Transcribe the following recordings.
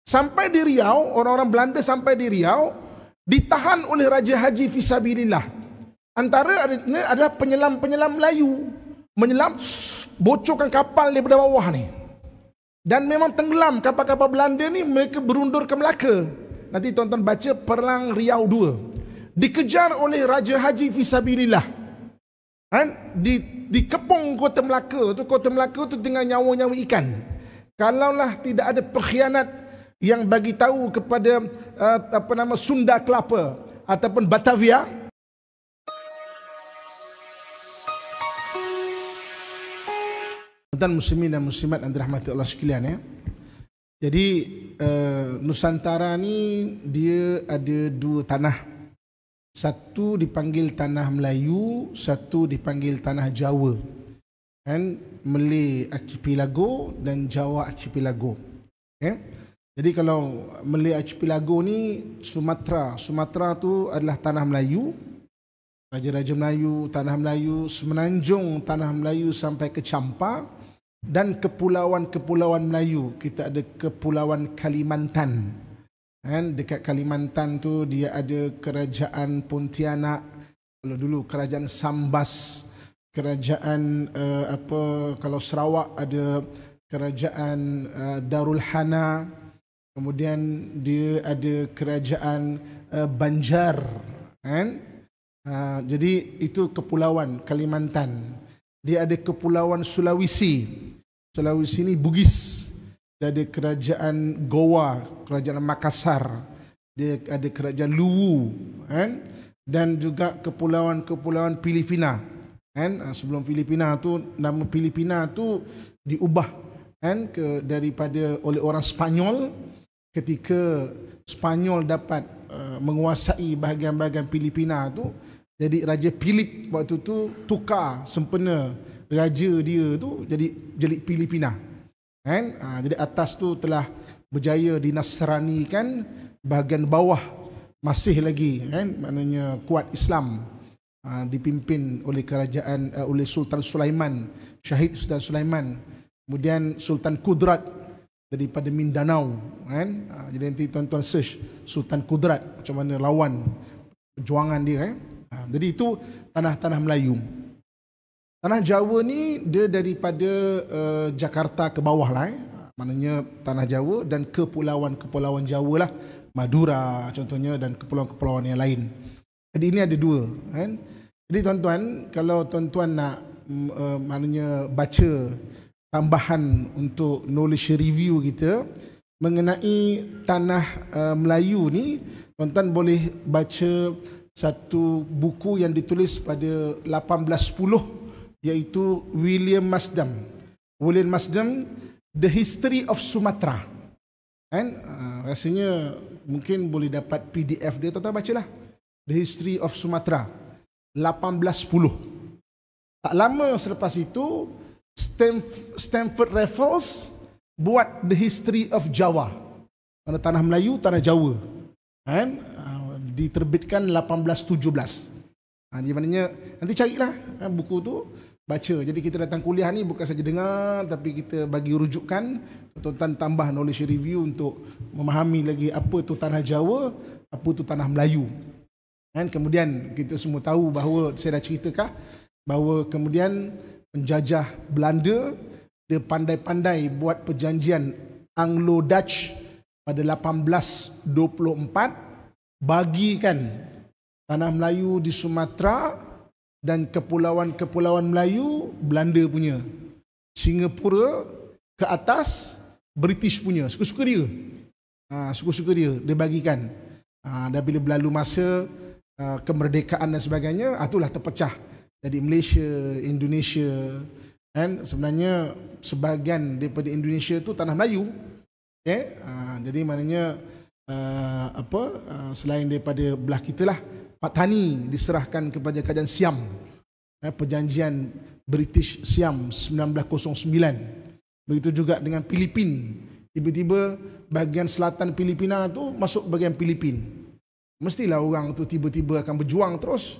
Sampai di Riau, orang-orang Belanda sampai di Riau, ditahan oleh Raja Haji Fisabilillah. Antara adalah penyelam-penyelam Melayu. Menyelam, bocorkan kapal daripada bawah ni. Dan memang tenggelam kapal-kapal Belanda ni, mereka berundur ke Melaka. Nanti tuan-tuan baca Perang Riau II. Dikejar oleh Raja Haji Fisabilillah. Dikepung Kota Melaka tu dengan nyawa-nyawa ikan. Kalaulah tidak ada pengkhianat yang bagi tahu kepada Sunda Kelapa ataupun Batavia, tuan muslimin dan muslimat yang dirahmati Allah sekalian ya. Jadi Nusantara ni dia ada dua tanah. Satu dipanggil tanah Melayu, satu dipanggil tanah Jawa. Malay Archipelago dan Jawa Archipelago. Okay? Jadi kalau Malay Archipelago ni Sumatera tu adalah tanah Melayu. Raja-raja Melayu, tanah Melayu, semenanjung tanah Melayu sampai ke Champa. Dan kepulauan-kepulauan Melayu. Kita ada Kepulauan Kalimantan. Dekat Kalimantan tu dia ada Kerajaan Pontianak. Kalau dulu Kerajaan Sambas. Kerajaan kalau Sarawak ada Kerajaan Darul Hana. Kemudian dia ada Kerajaan Banjar. Jadi itu Kepulauan Kalimantan. Dia ada Kepulauan Sulawesi. Sulawesi ni Bugis. Dia ada Kerajaan Goa, Kerajaan Makassar. Dia ada Kerajaan Luwu. Dan juga kepulauan-kepulauan Filipina. Sebelum Filipina tu, nama Filipina tu diubah daripada oleh orang Spanyol. Ketika Spanyol dapat menguasai bahagian-bahagian Filipina tu, jadi Raja Philip waktu tu tukar sempena raja dia tu jadi Filipina. Jadi atas tu telah berjaya dinasranikan, bahagian bawah masih lagi maknanya kuat Islam. Dipimpin oleh kerajaan oleh Sultan Sulaiman, Syahid Sultan Sulaiman. Kemudian Sultan Kudrat daripada Mindanao. Jadi nanti tuan-tuan search Sultan Kudrat macam mana lawan perjuangan dia. Jadi itu tanah-tanah Melayu. Tanah Jawa ni dia daripada Jakarta ke bawah lah. Maknanya tanah Jawa dan kepulauan-kepulauan Jawa lah. Madura contohnya dan kepulauan-kepulauan yang lain. Jadi ini ada dua. Jadi tuan-tuan, kalau tuan-tuan nak maknanya baca tambahan untuk knowledge review kita mengenai tanah Melayu ni, tuan-tuan boleh baca satu buku yang ditulis pada 1810 iaitu William Masdam. William Masdam, The History of Sumatra. Rasanya mungkin boleh dapat PDF dia, tuan-tuan bacalah. The History of Sumatra 1810. Tak lama selepas itu Stamford Raffles buat The History of Java. Mana tanah Melayu, tanah Jawa. Diterbitkan 1817. Jadi maknanya nanti carilah buku tu, baca. Jadi kita datang kuliah ni bukan saja dengar, tapi kita bagi rujukan, tuan-tuan tambah knowledge review untuk memahami lagi apa tu tanah Jawa, apa tu tanah Melayu. Kemudian kita semua tahu bahawa saya dah ceritakan bahawa kemudian penjajah Belanda dia pandai-pandai buat perjanjian Anglo-Dutch pada 1824, bagikan tanah Melayu di Sumatera dan kepulauan-kepulauan Melayu Belanda punya. Singapura ke atas British punya. Suka-suka dia. Suka-suka dia bagikan. Dan bila berlalu masa kemerdekaan dan sebagainya, itulah terpecah. Jadi Malaysia, Indonesia, dan sebenarnya sebahagian daripada Indonesia tu tanah Melayu. Jadi maknanya selain daripada belah kita lah, Patani diserahkan kepada kerajaan Siam. Perjanjian British Siam 1909. Begitu juga dengan Filipin. Tiba-tiba bahagian selatan Filipina tu masuk bahagian Filipin. Mestilah orang tu tiba-tiba akan berjuang terus.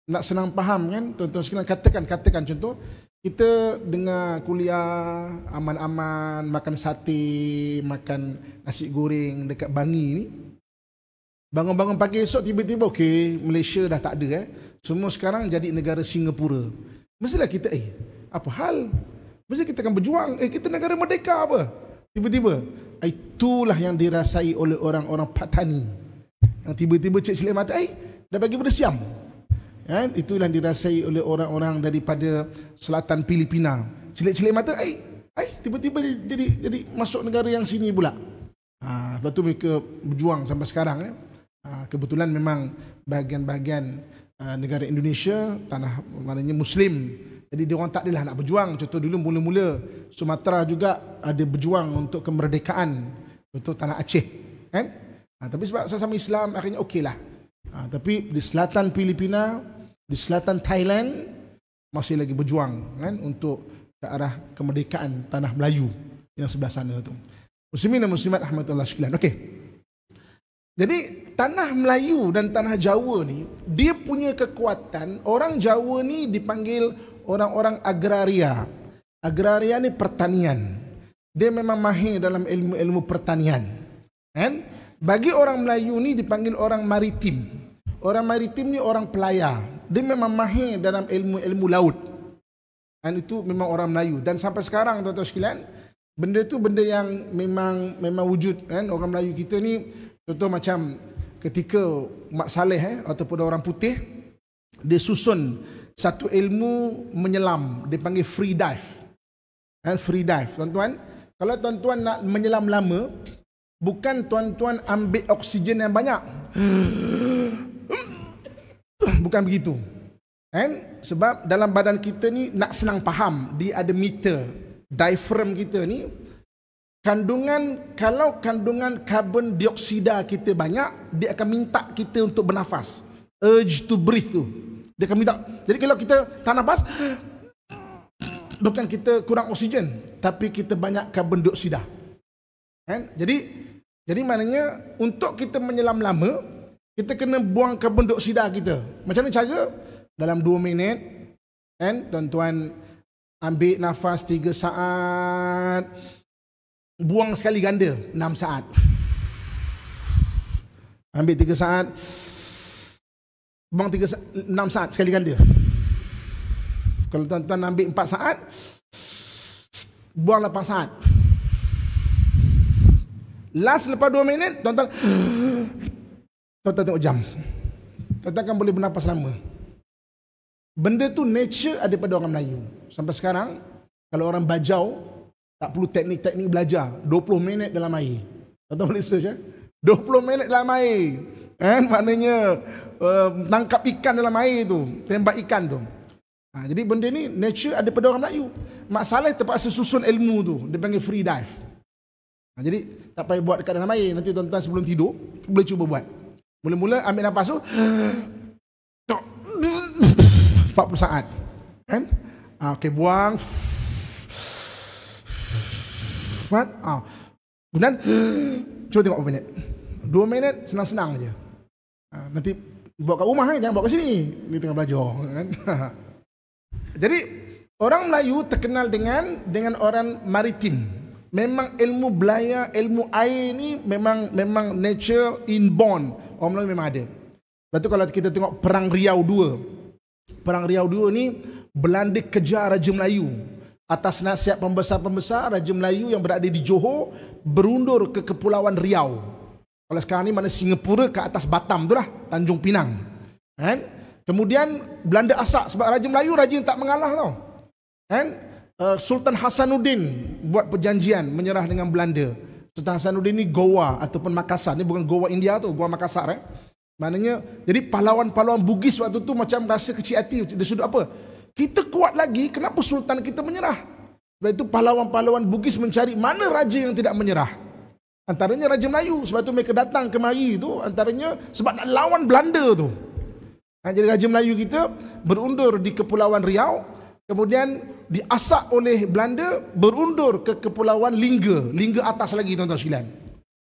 Nak senang faham kan, tuan-tuan sekalian, katakan contoh Kita dengar kuliah aman-aman, makan sate, makan nasi goreng dekat Bangi ni. Bangun-bangun pagi esok tiba-tiba okey, Malaysia dah tak ada Semua sekarang jadi negara Singapura. Mestilah kita apa hal? Mesti kita akan berjuang. Kita negara merdeka apa? Tiba-tiba itulah yang dirasai oleh orang-orang Patani. Yang tiba-tiba cek-celik mata, dah bagi bersiam. Itulah yang dirasai oleh orang-orang daripada selatan Filipina. Celik-celik mata, tiba-tiba jadi masuk negara yang sini pula. Lepas tu mereka berjuang sampai sekarang. Kebetulan memang bahagian-bahagian negara Indonesia, tanah maknanya Muslim. Jadi dia orang tak adalah nak berjuang. Contoh dulu mula-mula Sumatera juga ada berjuang untuk kemerdekaan. Contoh tanah Aceh. Tapi sebab sama Islam akhirnya okeylah. Tapi di selatan Filipina, di selatan Thailand masih lagi berjuang untuk ke arah kemerdekaan tanah Melayu yang sebelah sana tu. Muslimin dan muslimat rahmatullah sekalian. Okey. Jadi tanah Melayu dan tanah Jawa ni dia punya kekuatan. Orang Jawa ni dipanggil orang-orang agraria. Agraria ni pertanian. Dia memang mahir dalam ilmu-ilmu pertanian. Bagi orang Melayu ni dipanggil orang maritim. Orang maritim ni orang pelayar. Dia memang mahir dalam ilmu-ilmu laut. Dan itu memang orang Melayu. Dan sampai sekarang tuan-tuan sekalian, benda tu benda yang memang wujud. Orang Melayu kita ni, contoh macam ketika Mak Saleh ataupun orang putih, dia susun satu ilmu menyelam. Dia panggil free dive. Free dive. Tuan-tuan, kalau tuan-tuan nak menyelam lama, bukan tuan-tuan ambil oksigen yang banyak. Bukan begitu. Sebab dalam badan kita ni nak senang faham, dia ada meter. Diaphragm kita ni kalau kandungan karbon dioksida kita banyak, dia akan minta kita untuk bernafas. Urge to breathe tu. Dia akan minta. Jadi kalau kita tak nafas, bukan kita kurang oksigen, tapi kita banyak karbon dioksida. Jadi maknanya untuk kita menyelam lama, kita kena buang karbon dioksida kita. Macam mana cara? Dalam 2 minit, tuan-tuan ambil nafas 3 saat, buang sekali ganda 6 saat. Ambil 3 saat, buang 6 saat sekali ganda. Kalau tuan-tuan ambil 4 saat, buang 8 saat. Last lepas 2 minit, tuan-tuan tengok jam. Tuan-tuan kan boleh bernafas lama. Benda tu nature ada pada orang Melayu. Sampai sekarang, kalau orang bajau, tak perlu teknik-teknik belajar. 20 minit dalam air. Tuan-tuan boleh search 20 minit dalam air. Maknanya tangkap ikan dalam air tu. Tembak ikan tu. Jadi benda ni nature ada pada orang Melayu. Mak Saleh terpaksa susun ilmu tu. Dia panggil free dive. Jadi tak payah buat dekat dalam air. Nanti tuan-tuan sebelum tidur boleh cuba buat. Mula-mula ambil nafas tu 40 saat. Okey, buang. Kemudian cuba tengok berapa minit. 2 minit senang-senang je. Nanti bawa kat rumah jangan bawa kat sini. Ni tengah belajar Jadi orang Melayu terkenal dengan orang maritim. Memang ilmu belayar, ilmu air ni memang nature inborn. Orang Melayu memang ada. Lepas tu kalau kita tengok Perang Riau II. Perang Riau II ni Belanda kejar Raja Melayu. Atas nasihat pembesar-pembesar, Raja Melayu yang berada di Johor berundur ke Kepulauan Riau. Kalau sekarang ni mana Singapura ke atas Batam tu lah, Tanjung Pinang. Kemudian Belanda asak sebab Raja Melayu raja yang tak mengalah tau. Sultan Hasanuddin buat perjanjian menyerah dengan Belanda. Sultan Hasanuddin ni Goa ataupun Makassar. Ni bukan Goa India tu, Goa Makassar. Maknanya, jadi pahlawan-pahlawan Bugis waktu tu macam rasa kecil hati. Dia sudut apa? Kita kuat lagi, kenapa Sultan kita menyerah? Sebab itu pahlawan-pahlawan Bugis mencari mana raja yang tidak menyerah. Antaranya Raja Melayu. Sebab itu mereka datang kemari tu, antaranya sebab nak lawan Belanda tu. Jadi Raja Melayu kita berundur di Kepulauan Riau. Kemudian diasak oleh Belanda, berundur ke Kepulauan Lingga. Lingga atas lagi tuan-tuan sekalian.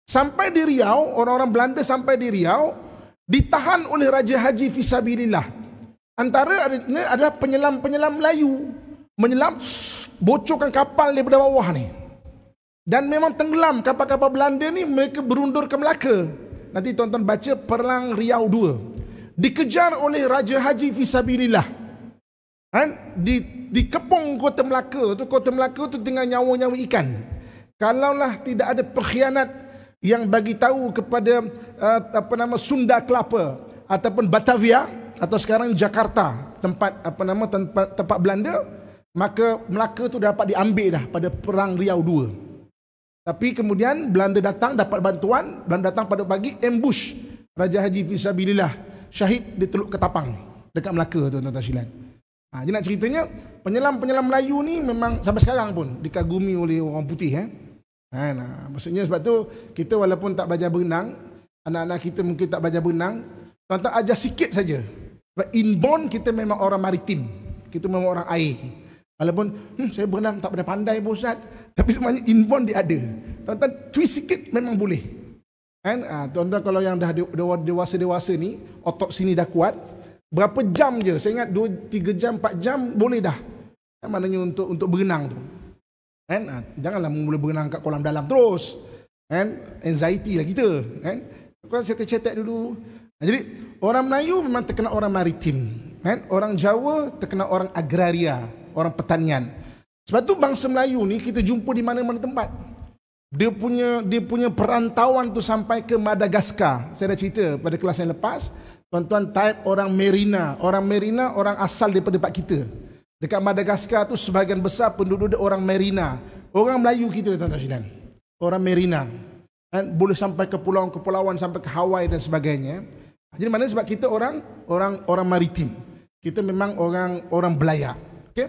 Sampai di Riau, orang-orang Belanda sampai di Riau, ditahan oleh Raja Haji Fisabilillah. Antara adalah penyelam-penyelam Melayu. menyelam, bocorkan kapal daripada bawah ni. Dan memang tenggelam kapal-kapal Belanda ni, mereka berundur ke Melaka. Nanti tuan-tuan baca Perang Riau II. Dikejar oleh Raja Haji Fisabilillah. Kan? Dikepung Kota Melaka tu dengan nyawa-nyawa ikan. Kalaulah tidak ada pengkhianat yang bagi tahu kepada Sunda Kelapa ataupun Batavia atau sekarang Jakarta, tempat tempat Belanda, maka Melaka tu dapat diambil dah pada Perang Riau II. Tapi kemudian Belanda datang, dapat bantuan, Belanda datang pada pagi, ambush Raja Haji Fisabilillah, syahid di Teluk Ketapang dekat Melaka, tuan-tuan sekalian. Jadi nak ceritanya, penyelam-penyelam Melayu ni memang sampai sekarang pun dikagumi oleh orang putih. Maksudnya sebab tu kita walaupun tak belajar berenang, anak-anak kita mungkin tak belajar berenang, tuan-tuan ajar sikit saja. Sebab inborn kita memang orang maritim, kita memang orang air. Walaupun saya berenang tak pandai pun Ustaz, tapi sebenarnya inborn dia ada. Tuan-tuan twist sikit memang boleh. Tuan-tuan kalau yang dah dewasa-dewasa ni, otot sini dah kuat, berapa jam je, saya ingat 2, 3 jam, 4 jam boleh dah. Maknanya untuk berenang tu. Janganlah mula berenang kat kolam dalam terus. Anxiety lah kita. Kau cetek-cetek dulu. Jadi orang Melayu memang terkenal orang maritim. Orang Jawa terkenal orang agraria, orang pertanian. Sebab tu bangsa Melayu ni kita jumpa di mana-mana tempat. Dia punya perantauan tu sampai ke Madagaskar. Saya dah cerita pada kelas yang lepas. Tuan-tuan type orang Merina. Orang Merina orang asal daripada tempat kita. Dekat Madagaskar tu sebahagian besar penduduk dia orang Merina. Orang Melayu kita, tuan-tuan sekalian. Orang Merina. Boleh sampai ke pulau-kepulauan, sampai ke Hawaii dan sebagainya. Jadi mana sebab kita orang maritim. Kita memang orang belayar. Okey?